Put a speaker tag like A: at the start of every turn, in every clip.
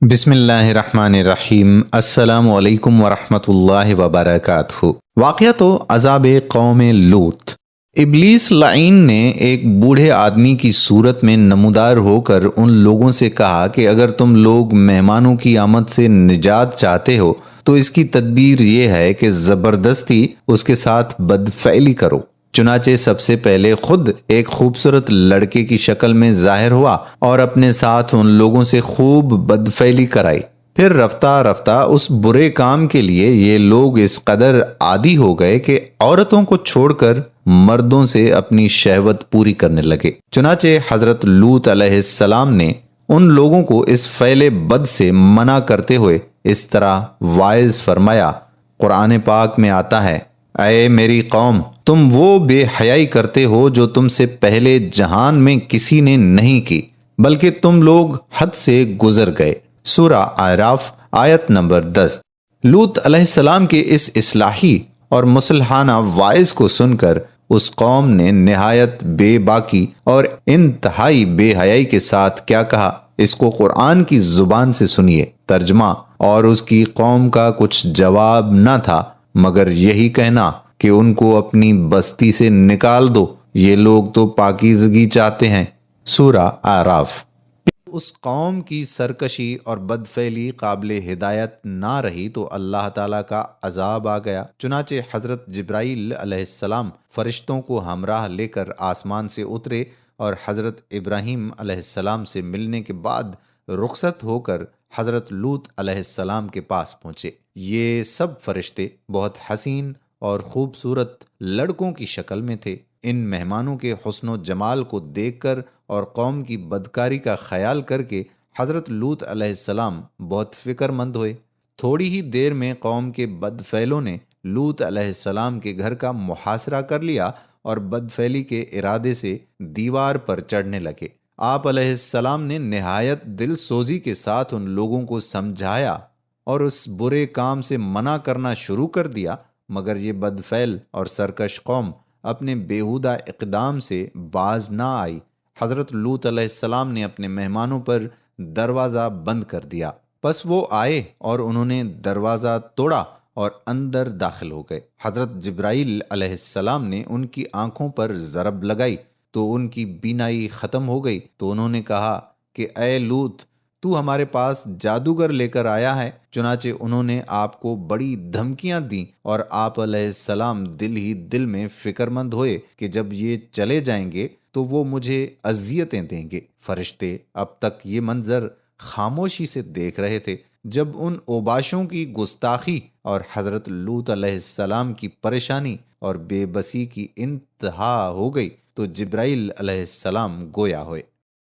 A: بسم اللہ الرحمن الرحیم۔ السلام علیکم ورحمۃ اللہ وبرکاتہ۔ واقعہ تو عذاب قوم لوط۔ ابلیس لعین نے ایک بوڑھے آدمی کی صورت میں نمودار ہو کر ان لوگوں سے کہا کہ اگر تم لوگ مہمانوں کی آمد سے نجات چاہتے ہو تو اس کی تدبیر یہ ہے کہ زبردستی اس کے ساتھ بدفعلی کرو۔ چنانچہ سب سے پہلے خود ایک خوبصورت لڑکے کی شکل میں ظاہر ہوا اور اپنے ساتھ ان لوگوں سے خوب بدفعلی کرائی۔ پھر رفتہ رفتہ اس برے کام کے لیے یہ لوگ اس قدر عادی ہو گئے کہ عورتوں کو چھوڑ کر مردوں سے اپنی شہوت پوری کرنے لگے۔ چنانچہ حضرت لوط علیہ السلام نے ان لوگوں کو اس فعل بد سے منع کرتے ہوئے اس طرح واعظ فرمایا۔ قرآن پاک میں آتا ہے، اے میری قوم، تم وہ بے حیائی کرتے ہو جو تم سے پہلے جہان میں کسی نے نہیں کی، بلکہ تم لوگ حد سے گزر گئے۔ سورہ اعراف آیت نمبر 10۔ لوط علیہ السلام کے اس اصلاحی اور مصلحانہ واعظ کو سن کر اس قوم نے نہایت بے باکی اور انتہائی بے حیائی کے ساتھ کیا کہا، اس کو قرآن کی زبان سے سنیے۔ ترجمہ: اور اس کی قوم کا کچھ جواب نہ تھا مگر یہی کہنا کہ ان کو اپنی بستی سے نکال دو، یہ لوگ تو پاکیزگی چاہتے ہیں۔ سورہ اعراف۔ اس قوم کی سرکشی اور بدفعلی قابل ہدایت نہ رہی تو اللہ تعالیٰ کا عذاب آ گیا۔ چنانچہ حضرت جبرائیل علیہ السلام فرشتوں کو ہمراہ لے کر آسمان سے اترے اور حضرت ابراہیم علیہ السلام سے ملنے کے بعد رخصت ہو کر حضرت لوط علیہ السلام کے پاس پہنچے۔ یہ سب فرشتے بہت حسین اور خوبصورت لڑکوں کی شکل میں تھے۔ ان مہمانوں کے حسن و جمال کو دیکھ کر اور قوم کی بدکاری کا خیال کر کے حضرت لوط علیہ السلام بہت فکر مند ہوئے۔ تھوڑی ہی دیر میں قوم کے بدفعلوں نے لوط علیہ السلام کے گھر کا محاصرہ کر لیا اور بدفعلی کے ارادے سے دیوار پر چڑھنے لگے۔ آپ علیہ السلام نے نہایت دل سوزی کے ساتھ ان لوگوں کو سمجھایا اور اس برے کام سے منع کرنا شروع کر دیا، مگر یہ بدفعل اور سرکش قوم اپنے بیہودہ اقدام سے باز نہ آئی۔ حضرت لوط علیہ السلام نے اپنے مہمانوں پر دروازہ بند کر دیا، پس وہ آئے اور انہوں نے دروازہ توڑا اور اندر داخل ہو گئے۔ حضرت جبرائیل علیہ السلام نے ان کی آنکھوں پر ضرب لگائی تو ان کی بینائی ختم ہو گئی، تو انہوں نے کہا کہ اے لوط، تو ہمارے پاس جادوگر لے کر آیا ہے۔ چنانچہ انہوں نے آپ کو بڑی دھمکیاں دیں اور آپ علیہ السلام دل ہی دل میں فکر مند ہوئے کہ جب یہ چلے جائیں گے تو وہ مجھے اذیتیں دیں گے۔ فرشتے اب تک یہ منظر خاموشی سے دیکھ رہے تھے۔ جب ان اوباشوں کی گستاخی اور حضرت لوط علیہ السلام کی پریشانی اور بے بسی کی انتہا ہو گئی تو جبرائیل علیہ السلام گویا ہوئے،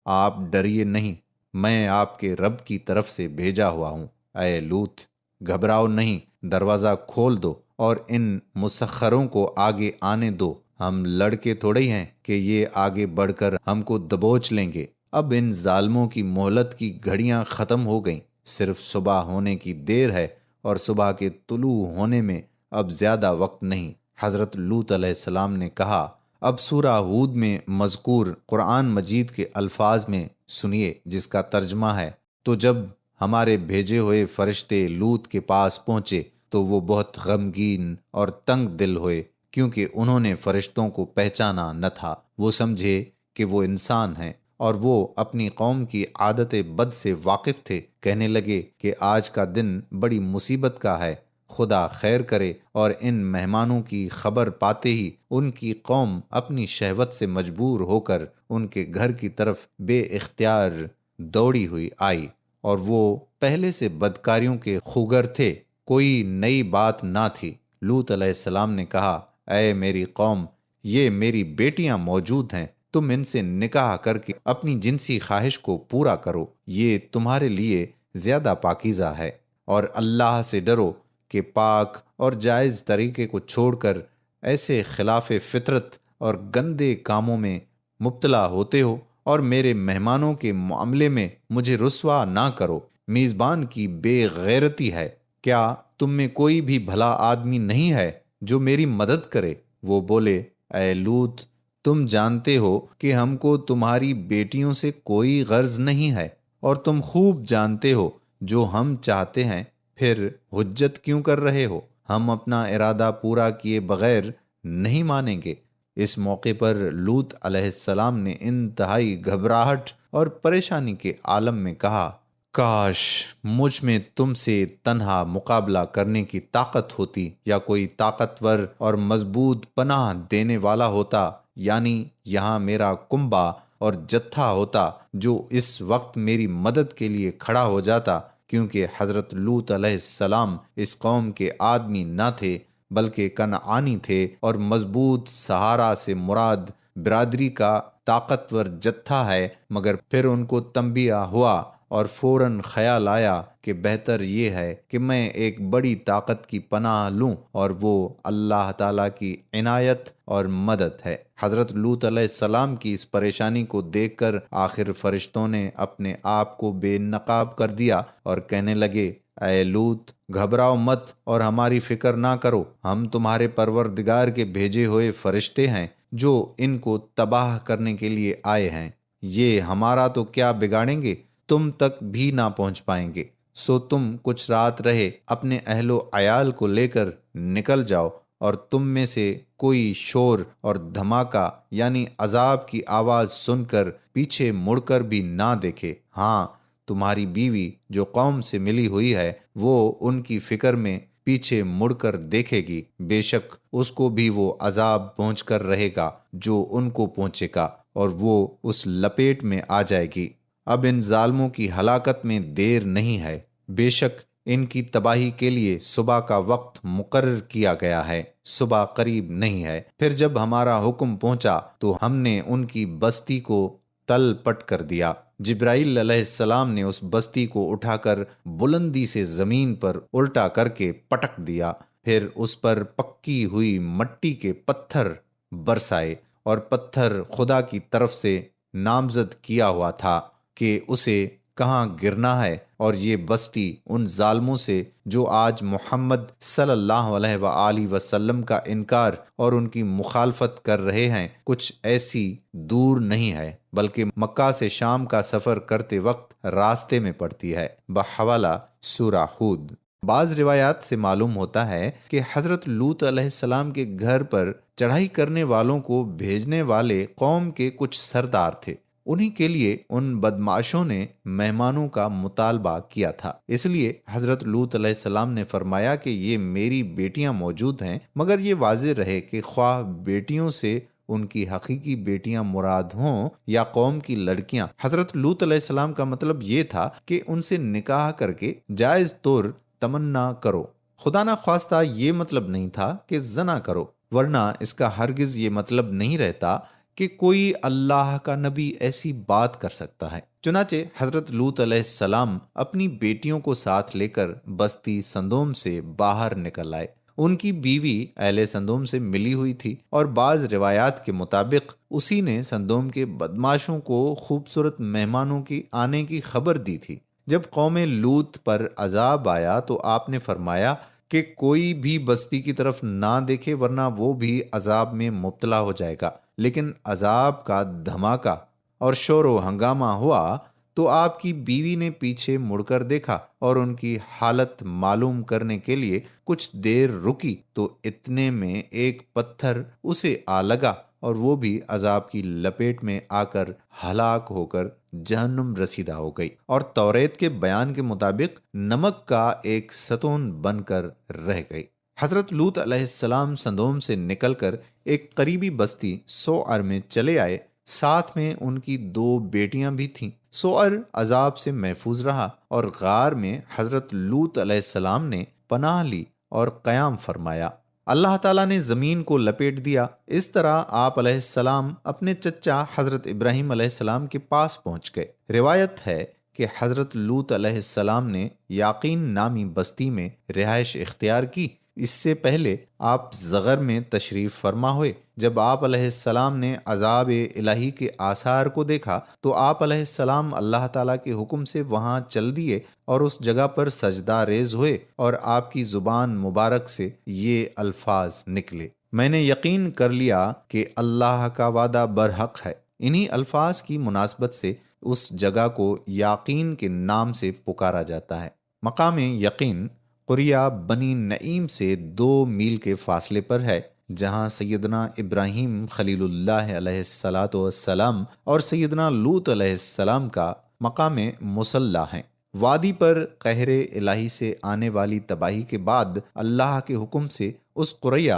A: آپ ڈریے نہیں، میں آپ کے رب کی طرف سے بھیجا ہوا ہوں۔ اے لوط، گھبراؤ نہیں، دروازہ کھول دو اور ان مسخروں کو آگے آنے دو۔ ہم لڑکے تھوڑے ہی ہیں کہ یہ آگے بڑھ کر ہم کو دبوچ لیں گے۔ اب ان ظالموں کی مہلت کی گھڑیاں ختم ہو گئیں، صرف صبح ہونے کی دیر ہے اور صبح کے طلوع ہونے میں اب زیادہ وقت نہیں۔ حضرت لوط علیہ السلام نے کہا، اب سورہ ہود میں مذکور قرآن مجید کے الفاظ میں سنیے، جس کا ترجمہ ہے، تو جب ہمارے بھیجے ہوئے فرشتے لوط کے پاس پہنچے تو وہ بہت غمگین اور تنگ دل ہوئے، کیونکہ انہوں نے فرشتوں کو پہچانا نہ تھا۔ وہ سمجھے کہ وہ انسان ہیں اور وہ اپنی قوم کی عادت بد سے واقف تھے۔ کہنے لگے کہ آج کا دن بڑی مصیبت کا ہے، خدا خیر کرے۔ اور ان مہمانوں کی خبر پاتے ہی ان کی قوم اپنی شہوت سے مجبور ہو کر ان کے گھر کی طرف بے اختیار دوڑی ہوئی آئی، اور وہ پہلے سے بدکاریوں کے خوگر تھے، کوئی نئی بات نہ تھی۔ لوط علیہ السلام نے کہا، اے میری قوم، یہ میری بیٹیاں موجود ہیں، تم ان سے نکاح کر کے اپنی جنسی خواہش کو پورا کرو، یہ تمہارے لیے زیادہ پاکیزہ ہے، اور اللہ سے ڈرو کہ پاک اور جائز طریقے کو چھوڑ کر ایسے خلاف فطرت اور گندے کاموں میں مبتلا ہوتے ہو، اور میرے مہمانوں کے معاملے میں مجھے رسوا نہ کرو۔ میزبان کی بے غیرتی ہے، کیا تم میں کوئی بھی بھلا آدمی نہیں ہے جو میری مدد کرے؟ وہ بولے، اے لوط، تم جانتے ہو کہ ہم کو تمہاری بیٹیوں سے کوئی غرض نہیں ہے، اور تم خوب جانتے ہو جو ہم چاہتے ہیں، پھر حجت کیوں کر رہے ہو؟ ہم اپنا ارادہ پورا کیے بغیر نہیں مانیں گے۔ اس موقع پر لوط علیہ السلام نے انتہائی گھبراہٹ اور پریشانی کے عالم میں کہا، کاش مجھ میں تم سے تنہا مقابلہ کرنے کی طاقت ہوتی، یا کوئی طاقتور اور مضبوط پناہ دینے والا ہوتا، یعنی یہاں میرا کنبہ اور جتھا ہوتا جو اس وقت میری مدد کے لیے کھڑا ہو جاتا، کیونکہ حضرت لوط علیہ السلام اس قوم کے آدمی نہ تھے بلکہ کنعانی تھے، اور مضبوط سہارا سے مراد برادری کا طاقتور جتھا ہے۔ مگر پھر ان کو تنبیہ ہوا اور فوراً خیال آیا کہ بہتر یہ ہے کہ میں ایک بڑی طاقت کی پناہ لوں، اور وہ اللہ تعالیٰ کی عنایت اور مدد ہے۔ حضرت لوط علیہ السلام کی اس پریشانی کو دیکھ کر آخر فرشتوں نے اپنے آپ کو بے نقاب کر دیا اور کہنے لگے، اے لوط، گھبراؤ مت اور ہماری فکر نہ کرو، ہم تمہارے پروردگار کے بھیجے ہوئے فرشتے ہیں جو ان کو تباہ کرنے کے لیے آئے ہیں۔ یہ ہمارا تو کیا بگاڑیں گے، تم تک بھی نہ پہنچ پائیں گے، سو تم کچھ رات رہے اپنے اہل و عیال کو لے کر نکل جاؤ، اور تم میں سے کوئی شور اور دھماکہ یعنی عذاب کی آواز سن کر پیچھے مڑ کر بھی نہ دیکھے۔ ہاں، تمہاری بیوی جو قوم سے ملی ہوئی ہے، وہ ان کی فکر میں پیچھے مڑ کر دیکھے گی، بے شک اس کو بھی وہ عذاب پہنچ کر رہے گا جو ان کو پہنچے گا، اور وہ اس لپیٹ میں آ جائے گی۔ اب ان ظالموں کی ہلاکت میں دیر نہیں ہے، بے شک ان کی تباہی کے لیے صبح کا وقت مقرر کیا گیا ہے، صبح قریب نہیں ہے۔ پھر جب ہمارا حکم پہنچا تو ہم نے ان کی بستی کو تل پٹ کر دیا۔ جبرائیل علیہ السلام نے اس بستی کو اٹھا کر بلندی سے زمین پر الٹا کر کے پٹک دیا، پھر اس پر پکی ہوئی مٹی کے پتھر برسائے، اور پتھر خدا کی طرف سے نامزد کیا ہوا تھا کہ اسے کہاں گرنا ہے، اور یہ بستی ان ظالموں سے جو آج محمد صلی اللہ علیہ وآلہ وسلم کا انکار اور ان کی مخالفت کر رہے ہیں، کچھ ایسی دور نہیں ہے، بلکہ مکہ سے شام کا سفر کرتے وقت راستے میں پڑتی ہے۔ بحوالہ سورہ ہود۔ بعض روایات سے معلوم ہوتا ہے کہ حضرت لوط علیہ السلام کے گھر پر چڑھائی کرنے والوں کو بھیجنے والے قوم کے کچھ سردار تھے۔ انہی کے لیے ان بدمعاشوں نے مہمانوں کا مطالبہ کیا تھا، اس لیے حضرت لوط علیہ السلام نے فرمایا کہ یہ میری بیٹیاں موجود ہیں، مگر یہ واضح رہے کہ خواہ بیٹیوں سے ان کی حقیقی بیٹیاں مراد ہوں یا قوم کی لڑکیاں۔ حضرت لوط علیہ السلام کا مطلب یہ تھا کہ ان سے نکاح کر کے جائز طور تمنا کرو، خدا نہ خواستہ یہ مطلب نہیں تھا کہ زنا کرو، ورنہ اس کا ہرگز یہ مطلب نہیں رہتا کہ کوئی اللہ کا نبی ایسی بات کر سکتا ہے۔ چنانچہ حضرت لوط علیہ السلام اپنی بیٹیوں کو ساتھ لے کر بستی سندوم سے باہر نکل آئے۔ ان کی بیوی اہل سندوم سے ملی ہوئی تھی، اور بعض روایات کے مطابق اسی نے سندوم کے بدماشوں کو خوبصورت مہمانوں کی آنے کی خبر دی تھی۔ جب قوم لوط پر عذاب آیا تو آپ نے فرمایا کہ کوئی بھی بستی کی طرف نہ دیکھے، ورنہ وہ بھی عذاب میں مبتلا ہو جائے گا۔ لیکن عذاب کا دھماکہ اور شور و ہنگامہ ہوا تو آپ کی بیوی نے پیچھے مڑ کر دیکھا، اور ان کی حالت معلوم کرنے کے لیے کچھ دیر رکی تو اتنے میں ایک پتھر اسے آ لگا، اور وہ بھی عذاب کی لپیٹ میں آ کر ہلاک ہو کر جہنم رسیدہ ہو گئی، اور توریت کے بیان کے مطابق نمک کا ایک ستون بن کر رہ گئی۔ حضرت لوط علیہ السلام سندوم سے نکل کر ایک قریبی بستی سوعر میں چلے آئے، ساتھ میں ان کی 2 بیٹیاں بھی تھیں۔ سوعر عذاب سے محفوظ رہا، اور غار میں حضرت لوط علیہ السلام نے پناہ لی اور قیام فرمایا۔ اللہ تعالیٰ نے زمین کو لپیٹ دیا۔ اس طرح آپ علیہ السلام اپنے چچا حضرت ابراہیم علیہ السلام کے پاس پہنچ گئے۔ روایت ہے کہ حضرت لوط علیہ السلام نے یاقین نامی بستی میں رہائش اختیار کی۔ اس سے پہلے آپ زغر میں تشریف فرما ہوئے۔ جب آپ علیہ السلام نے عذاب الہی کے آثار کو دیکھا تو آپ علیہ السلام اللہ تعالیٰ کے حکم سے وہاں چل دیے اور اس جگہ پر سجدہ ریز ہوئے، اور آپ کی زبان مبارک سے یہ الفاظ نکلے، میں نے یقین کر لیا کہ اللہ کا وعدہ برحق ہے۔ انہی الفاظ کی مناسبت سے اس جگہ کو یقین کے نام سے پکارا جاتا ہے۔ مقام یقین قریہ بنی نعیم سے 2 میل کے فاصلے پر ہے، جہاں سیدنا ابراہیم خلیل اللہ علیہ الصلاۃ والسلام اور سیدنا لوط علیہ السلام کا مقام مصلی ہے۔ وادی پر قہر الہی سے آنے والی تباہی کے بعد اللہ کے حکم سے اس قریہ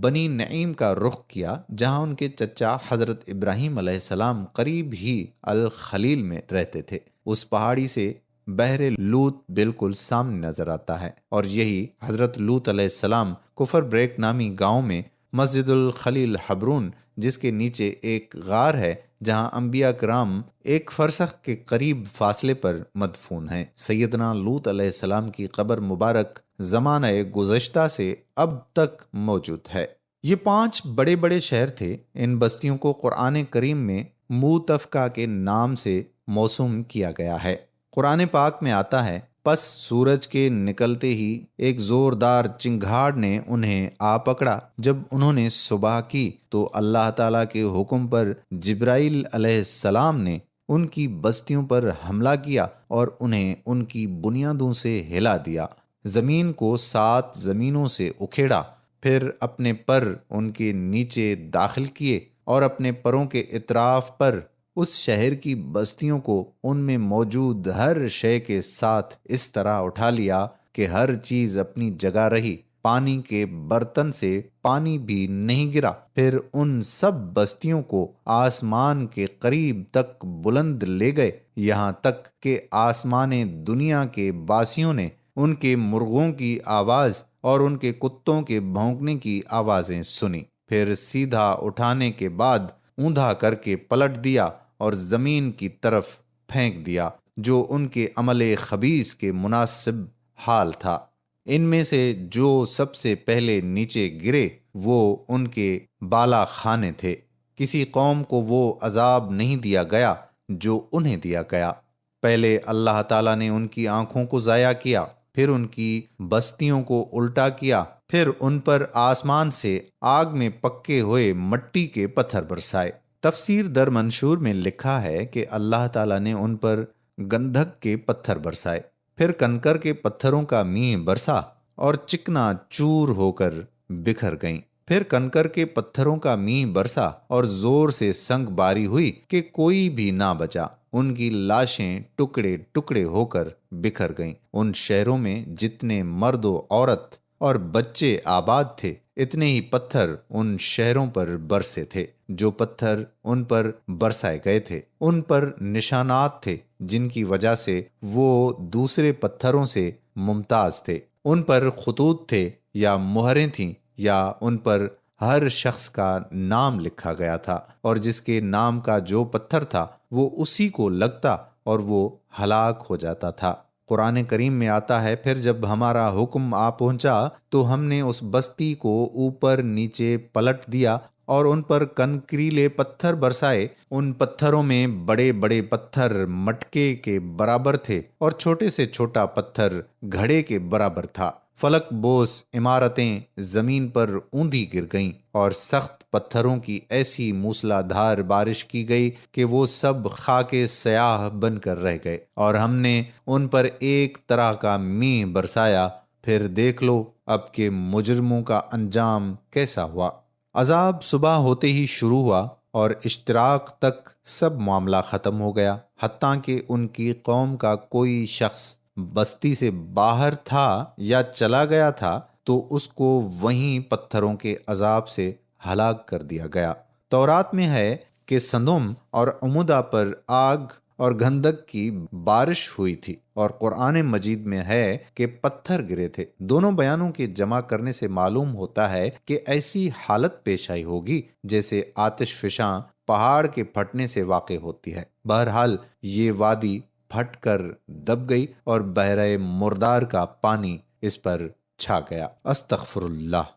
A: بنی نعیم کا رخ کیا، جہاں ان کے چچا حضرت ابراہیم علیہ السلام قریب ہی الخلیل میں رہتے تھے۔ اس پہاڑی سے بحر لوط بالکل سامنے نظر آتا ہے، اور یہی حضرت لوط علیہ السلام کفر بریک نامی گاؤں میں مسجد الخلیل حبرون، جس کے نیچے ایک غار ہے جہاں انبیاء کرام 1 فرسخ کے قریب فاصلے پر مدفون ہیں۔ سیدنا لوط علیہ السلام کی قبر مبارک زمانہ گزشتہ سے اب تک موجود ہے۔ یہ 5 بڑے بڑے شہر تھے۔ ان بستیوں کو قرآن کریم میں موتفقہ کے نام سے موسوم کیا گیا ہے۔ قرآن پاک میں آتا ہے، پس سورج کے نکلتے ہی ایک زوردار چنگھاڑ نے انہیں آ پکڑا۔ جب انہوں نے صبح کی تو اللہ تعالیٰ کے حکم پر جبرائیل علیہ السلام نے ان کی بستیوں پر حملہ کیا اور انہیں ان کی بنیادوں سے ہلا دیا۔ زمین کو 7 زمینوں سے اکھیڑا، پھر اپنے پر ان کے نیچے داخل کیے اور اپنے پروں کے اطراف پر اس شہر کی بستیوں کو ان میں موجود ہر شے کے ساتھ اس طرح اٹھا لیا کہ ہر چیز اپنی جگہ رہی، پانی کے برتن سے پانی بھی نہیں گرا۔ پھر ان سب بستیوں کو آسمان کے قریب تک بلند لے گئے، یہاں تک کہ آسمان دنیا کے باسیوں نے ان کے مرغوں کی آواز اور ان کے کتوں کے بھونکنے کی آوازیں سنی۔ پھر سیدھا اٹھانے کے بعد اوندھا کر کے پلٹ دیا اور زمین کی طرف پھینک دیا، جو ان کے عمل خبیث کے مناسب حال تھا۔ ان میں سے جو سب سے پہلے نیچے گرے وہ ان کے بالا خانے تھے۔ کسی قوم کو وہ عذاب نہیں دیا گیا جو انہیں دیا گیا۔ پہلے اللہ تعالیٰ نے ان کی آنکھوں کو ضائع کیا، پھر ان کی بستیوں کو الٹا کیا، پھر ان پر آسمان سے آگ میں پکے ہوئے مٹی کے پتھر برسائے۔ تفسیر در منشور میں لکھا ہے کہ اللہ تعالیٰ نے ان پر گندھک کے پتھر برسائے، پھر کنکر کے پتھروں کا مینہ برسا اور چکنا چور ہو کر بکھر گئیں۔ پھر کنکر کے پتھروں کا مینہ برسا اور زور سے سنگ باری ہوئی کہ کوئی بھی نہ بچا۔ ان کی لاشیں ٹکڑے ٹکڑے ہو کر بکھر گئیں۔ ان شہروں میں جتنے مرد و عورت اور بچے آباد تھے، اتنے ہی پتھر ان شہروں پر برسے تھے۔ جو پتھر ان پر برسائے گئے تھے ان پر نشانات تھے جن کی وجہ سے وہ دوسرے پتھروں سے ممتاز تھے۔ ان پر خطوط تھے یا مہریں تھیں، یا ان پر ہر شخص کا نام لکھا گیا تھا، اور جس کے نام کا جو پتھر تھا وہ اسی کو لگتا اور وہ ہلاک ہو جاتا تھا۔ قرآن کریم میں آتا ہے، پھر جب ہمارا حکم آ پہنچا تو ہم نے اس بستی کو اوپر نیچے پلٹ دیا اور ان پر کنکریلے پتھر برسائے۔ ان پتھروں میں بڑے بڑے پتھر مٹکے کے برابر تھے اور چھوٹے سے چھوٹا پتھر گھڑے کے برابر تھا۔ فلک بوس عمارتیں زمین پر اوندھی گر گئیں اور سخت پتھروں کی ایسی موسلا دھار بارش کی گئی کہ وہ سب خاک سیاہ بن کر رہ گئے، اور ہم نے ان پر ایک طرح کا مینہ برسایا۔ پھر دیکھ لو اب کہ مجرموں کا انجام کیسا ہوا۔ عذاب صبح ہوتے ہی شروع ہوا اور اشتراق تک سب معاملہ ختم ہو گیا، حتیٰ کہ ان کی قوم کا کوئی شخص بستی سے باہر تھا یا چلا گیا تھا تو اس کو وہیں پتھروں کے عذاب سے ہلاک کر دیا گیا۔ تورات میں ہے کہ سدوم اور عمودہ پر آگ اور گندھک کی بارش ہوئی تھی، اور قرآن مجید میں ہے کہ پتھر گرے تھے۔ دونوں بیانوں کے جمع کرنے سے معلوم ہوتا ہے کہ ایسی حالت پیش آئی ہوگی جیسے آتش فشاں پہاڑ کے پھٹنے سے واقع ہوتی ہے۔ بہرحال یہ وادی پھٹ کر دب گئی اور بحر مردار کا پانی اس پر چھا گیا۔ استغفر اللہ۔